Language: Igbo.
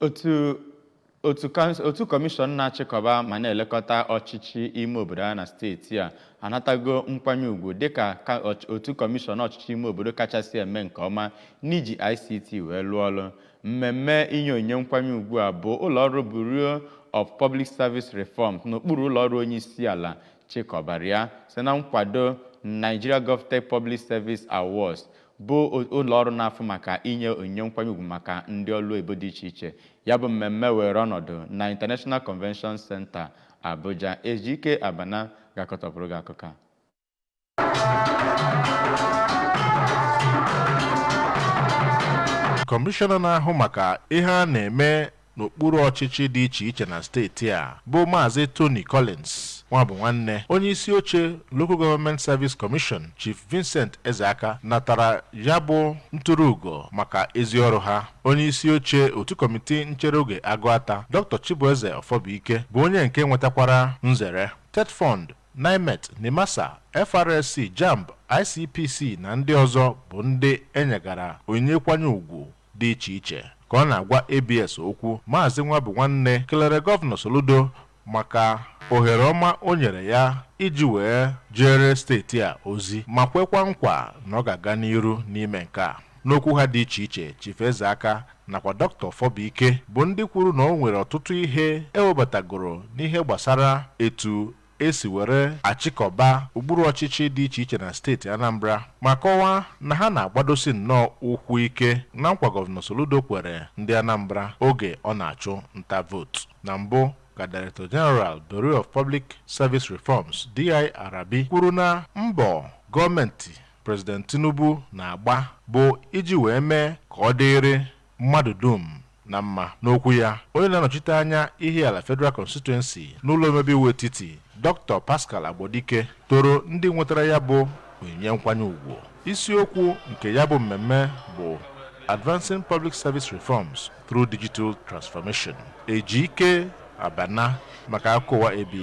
otu kọmishọn na-achịkọba ma na-elekọta ọchịchị ime obodo na steeti a anatago nkwanye ugwu dịka otu kọmishọn ọchịchị ime obodo kachasị eme nke ọma n'iji ICT wee lụọ ọrụ. Mmemme inye onyinye nkwanye ugwu a bụ ụlọọrụ Bureau of Public Service Reform n'okpuru ụlọọrụ onye isi ala chịkọbara ya site na nkwado Nigeria Govtech Public Service Awards bụ ụlọọrụ na-afụ maka inye onyinye nkwanye ugwu maka ndị ọrụ oyibo dị iche iche. Ya bụ mmemme were ọnọdụ na International Convention Center Abuja. Ejike Abana ga-akọtọpụrụ gị akụkọ a. Kọmishọna na-ahụ maka ihe a na-eme n'okpuru ọchịchị dị iche iche na steeti a bụ Maazị Tony Collins nwa bụ nwanne onye isi oche Local Government Service Commission Chief Vincent Ezeaka natara ya bụ ntụrụugo maka ezi ọrụ ha. Onye isi oche otu kọmiti nchere oge Agụata Dr. Chibueze Ọfọbụike bụ onye nke nwetakwara nzere. TET Fund, NIMET, NIMASA, FRSC, JAMB, ICPC na ndị ọzọ bụ ndị enyegara onyinye nkwanye ugwu dị iche iche. Ka ọ na-agwa ABS okwu, Maazị Nwabụnwanne kelere Gọvanọ Soludo maka ohere ọma o nyere ya iji wee jere steeti a ozi ma kwekwa nkwa na ọ ga-aga n'iru n'ime nke a. N'okwu ha dị iche iche, Chief Ezeaka nakwa Dr. Ọfọbụike bụ ndị kwuru na o nwere ọtụtụ ihe ewebatagoro n'ihe gbasara etu esi were achịkọba ụkpụrụ ọchịchị dị iche iche na steeti Anambra ma kọwaa na ha na-agbadosi nnọọ ụkwụ ike na nkwa Gọvanọ Soludo kwere ndị Anambra oge ọ na-achụ nta vootu. Na mbụ ka Director General Bureau of Public Service Reforms DI Arabi kwuru na mbọ gọọmenti President Tinubu na-agba bụ iji wee mee ka ọ dịrị mmadụ dum na mma. N'okwu ya, onye na-anọchite anya Ihiala Federal Constituency n'ụlọ omebe iwu etiti Dr. Pascal Agbodike toro ndị nwetara ya bụ onyinye nkwanye ugwu. Isiokwu nke ya bụ mmemme bụ Advancing Public Service Reforms Through Digital Transformation. Ejike Abana maka akụwa ABS.